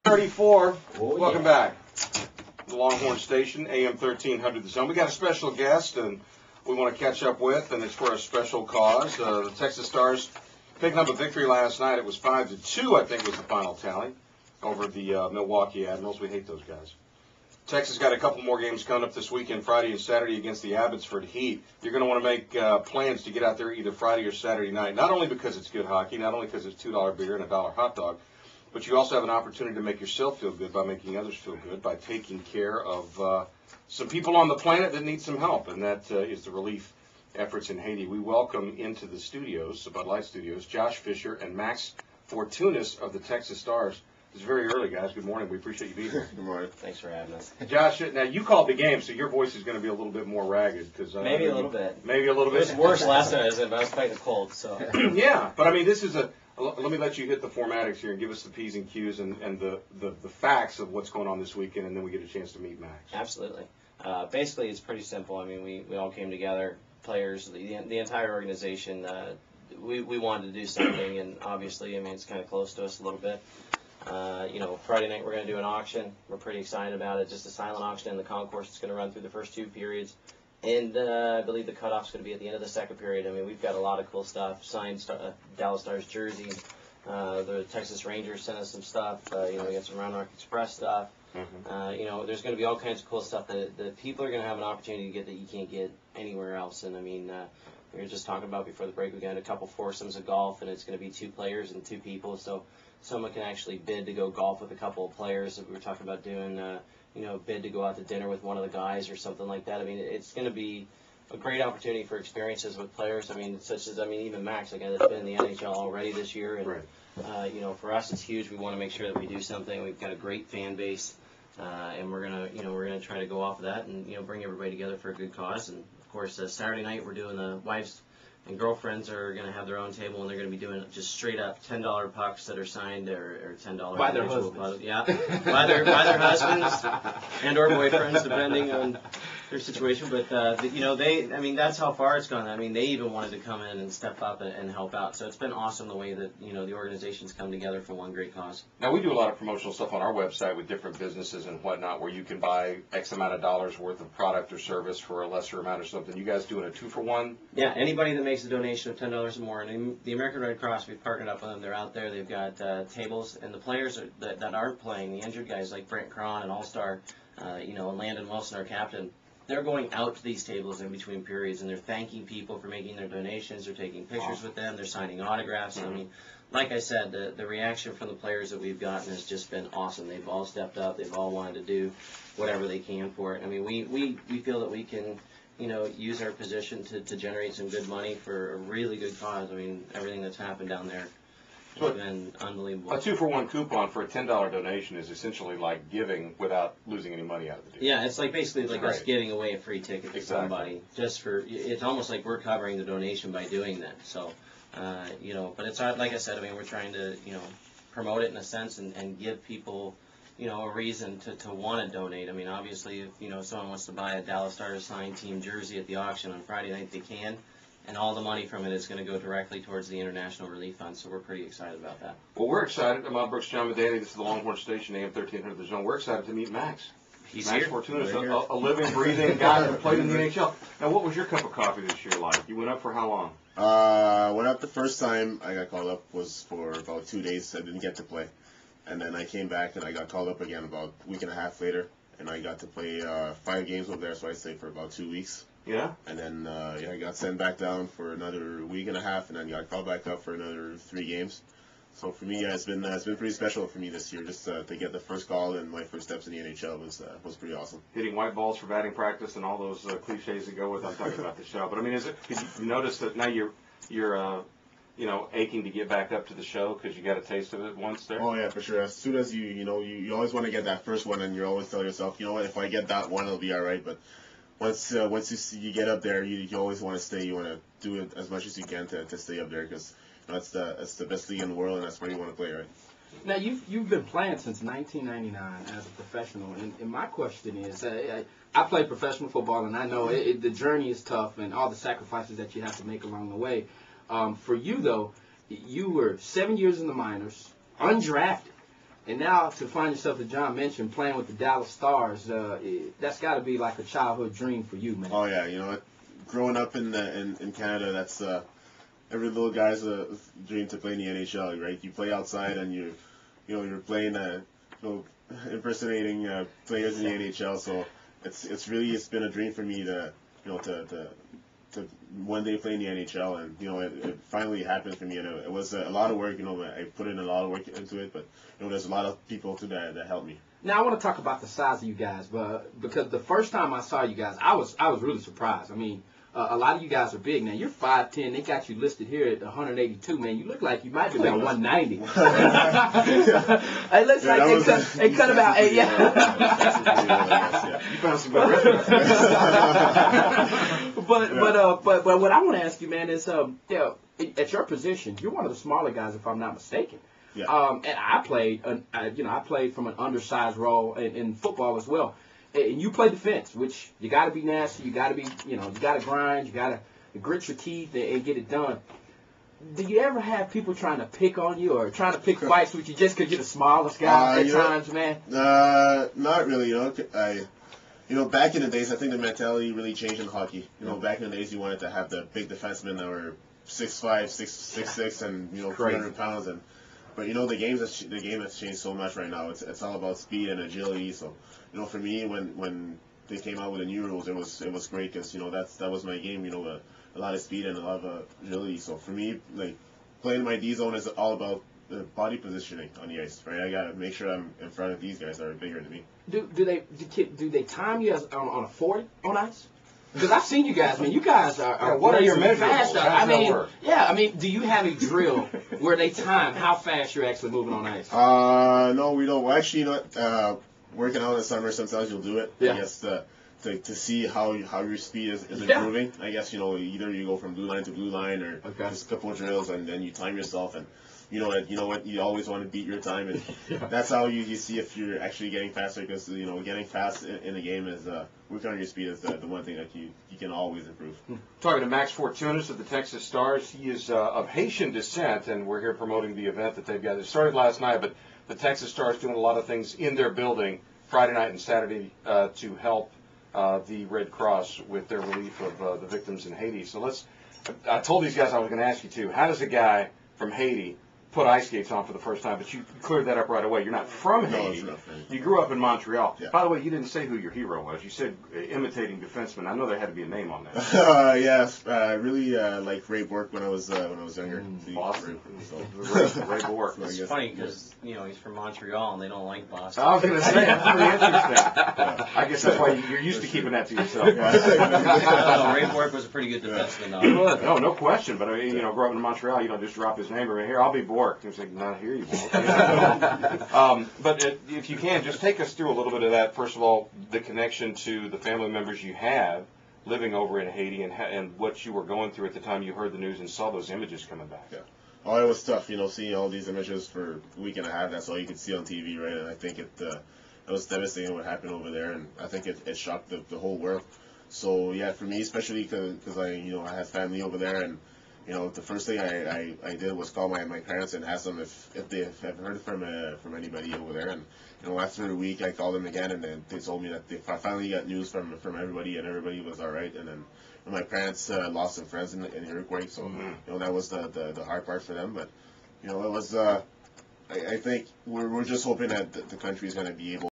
34. Welcome yeah. back. The Longhorn Station, AM 1300 The Zone. We got a special guest, and we want to catch up with, and it's for a special cause. The Texas Stars picking up a victory last night. It was 5-2, I think, was the final tally over the Milwaukee Admirals. We hate those guys. Texas got a couple more games coming up this weekend, Friday and Saturday against the Abbotsford Heat. You're going to want to make plans to get out there either Friday or Saturday night, not only because it's good hockey, not only because it's $2 beer and a $1 hot dog, but you also have an opportunity to make yourself feel good by making others feel good by taking care of some people on the planet that need some help, and that is the relief efforts in Haiti. We welcome into the studios, the Bud Light Studios, Josh Fisher and Max Fortunus of the Texas Stars. It's very early, guys. Good morning. We appreciate you being here. Good morning. Thanks for having us. Josh, now you called the game, so your voice is going to be a little bit more ragged. Maybe a little bit. Maybe a little bit. It was worse last night, but I was fighting a cold, so. Yeah, but I mean, this is let me let you hit the formatics here and give us the P's and Q's and the facts of what's going on this weekend, and then we get a chance to meet Max. Absolutely. Basically, it's pretty simple. I mean, we all came together, players, the entire organization. We wanted to do something, and obviously, I mean, it's kind of close to us a little bit. Friday night we're going to do an auction. We're pretty excited about it. Just a silent auction in the concourse. It's going to run through the first two periods. And I believe the cutoff's going to be at the end of the second period. I mean, we've got a lot of cool stuff. Signed Dallas Stars jerseys. The Texas Rangers sent us some stuff. We got some Round Rock Express stuff. Mm-hmm. There's going to be all kinds of cool stuff that people are going to have an opportunity to get that you can't get anywhere else. And, I mean, we were just talking about before the break, we got a couple foursomes of golf, and it's going to be 2 players and 2 people. So someone can actually bid to go golf with a couple of players. We were talking about doing, bid to go out to dinner with one of the guys or something like that. I mean, it's going to be a great opportunity for experiences with players. I mean, even Max, a guy that's been in the NHL already this year. And, right. For us, it's huge. We want to make sure that we do something. We've got a great fan base, and we're gonna try to go off of that and bring everybody together for a good cause. And of course, Saturday night we're doing the wives and girlfriends are going to have their own table, and they're going to be doing just straight up $10 pucks that are signed or $10 by their husbands. Yeah, by their husbands and or boyfriends, depending on their situation. But that's how far it's gone. I mean, they even wanted to come in and step up and help out. So it's been awesome the way that the organizations come together for one great cause. Now we do a lot of promotional stuff on our website with different businesses and whatnot, where you can buy X amount of dollars worth of product or service for a lesser amount or something. You guys doing a 2-for-1? Yeah, anybody that makes a donation of $10 or more, and the American Red Cross, we've partnered up with them. They're out there. They've got tables, and the players that aren't playing, the injured guys like Brent Cron and All-Star, and Landon Wilson, our captain, they're going out to these tables in between periods, and they're thanking people for making their donations. They're taking pictures with them. They're signing autographs. I mean, like I said, the reaction from the players that we've gotten has just been awesome. They've all stepped up. They've all wanted to do whatever they can for it. I mean, we feel that we can use our position to generate some good money for a really good cause. I mean, everything that's happened down there has been unbelievable. A 2-for-1 coupon for a $10 donation is essentially like giving without losing any money out of the deal. Yeah, it's like basically like us giving away a free ticket to Exactly. somebody. It's almost like we're covering the donation by doing that. So, but it's like I said, I mean, we're trying to, promote it in a sense and give people a reason to want to donate. I mean, obviously, if someone wants to buy a Dallas Stars signed team jersey at the auction on Friday night, they can, and all the money from it is going to go directly towards the International Relief Fund, so we're pretty excited about that. Well, we're excited. I'm Brooks John Medani. This is the Longhorn Station, AM 1300 The Zone. We're excited to meet Max. He's Max here. Fortunus, a living, breathing guy who played in the NHL. Now, what was your cup of coffee this year like? You went up for how long? Went up the first time I got called up was for about 2 days. I didn't get to play. And then I came back and I got called up again about a week and a half later. And I got to play 5 games over there, so I stayed for about 2 weeks. Yeah? And then I got sent back down for another week and a half, and then got called back up for another 3 games. So for me, it's been pretty special for me this year. Just to get the first call and my first steps in the NHL was pretty awesome. Hitting white balls for batting practice and all those cliches that go with. I'm talking about the show. But I mean, did you notice that now you're aching to get back up to the show because you got a taste of it once there? Oh yeah, for sure. As soon as you always want to get that first one, and you always tell yourself, you know what, if I get that one, it'll be all right. But once you get up there, you always want to stay. You want to do it as much as you can to stay up there because it's the best league in the world, and that's where you want to play, right? Now, you've been playing since 1999 as a professional, and my question is, I play professional football, and I know the journey is tough and all the sacrifices that you have to make along the way. For you, though, you were 7 years in the minors, undrafted. And now to find yourself, as John mentioned, playing with the Dallas Stars, that's got to be like a childhood dream for you, man. Oh yeah, you know, growing up in Canada, that's every little guy's dream to play in the NHL, right? You play outside and you're playing impersonating players in the NHL. So it's been a dream for me to one day play in the NHL, and it finally happened for me. And it was a lot of work. I put in a lot of work into it, but there's a lot of people too that helped me. Now I want to talk about the size of you guys, but because the first time I saw you guys, I was really surprised. I mean, a lot of you guys are big. Now you're 5'10". They got you listed here at 182. Man, you look like you might be about 190. It looks like they cut about 8. Yeah. You found some good references. But what I want to ask you, man, is at your position, you're one of the smaller guys, if I'm not mistaken. Yeah. And I played from an undersized role in football as well. And you play defense, which you got to be nasty, you got to be, you got to grind, you got to grit your teeth and get it done. Do you ever have people trying to pick on you or trying to pick fights with you just because you're the smallest guy at times, man? Not really. Back in the days, I think the mentality really changed in hockey. Back in the days, you wanted to have the big defensemen that were 6'5", 6'6", and 300 pounds. But the game has changed so much right now. It's all about speed and agility. So for me, when they came out with the new rules, it was great because that was my game. A lot of speed and a lot of agility. So for me, like playing my D zone is all about body positioning on the ice. Right, I gotta make sure I'm in front of these guys that are bigger than me. Do they time you on a 40 on ice? Because I've seen you guys, man. You guys are what are your measurables? I mean, do you have a drill where they time how fast you're actually moving on ice? No, we don't. Well, actually, working out in the summer, sometimes you'll do it. Yeah. I guess to see how your speed is improving. I guess either you go from blue line to blue line or just a couple of drills, and then you time yourself. And you know what, you always want to beat your time, and that's how you see if you're actually getting faster. Because getting fast in the game is working on your speed is the one thing that you can always improve. Talking to Max Fortunus of the Texas Stars. He is of Haitian descent, and we're here promoting the event that they've got. It started last night, but the Texas Stars doing a lot of things in their building Friday night and Saturday to help the Red Cross with their relief of the victims in Haiti. So I told these guys I was going to ask you too. How does a guy from Haiti put ice skates on for the first time? But you cleared that up right away. You're not from Haiti. No, from Haiti. You grew up in Montreal. Yeah. By the way, you didn't say who your hero was. You said imitating defensemen. I know there had to be a name on that. Yes, I really liked Ray Bork when I was younger. Boston. Ray Bork. It's funny because he's from Montreal and they don't like Boston. I was going to say that's pretty interesting. I guess that's why you're used to keeping that to yourself. Ray Bork was a pretty good defenseman, though. He was. No question. But growing up in Montreal, you don't just drop his name over here. I'll be Bork. He was like, not here, you won't. But if you can, just take us through a little bit of that. First of all, the connection to the family members you have living over in Haiti and what you were going through at the time you heard the news and saw those images coming back. Yeah. Oh, it was tough, seeing all these images for a week and a half. That's all you could see on TV, right? And I think it was devastating what happened over there, and I think it shocked the whole world. So yeah, for me especially, because I had family over there, and the first thing I did was call my parents and ask them if they have heard from anybody over there. And after a week, I called them again, and then they told me that they finally got news from everybody, and everybody was all right. And then my parents lost some friends in the earthquake, so that was the hard part for them. But it was I think we're just hoping that the country is going to be able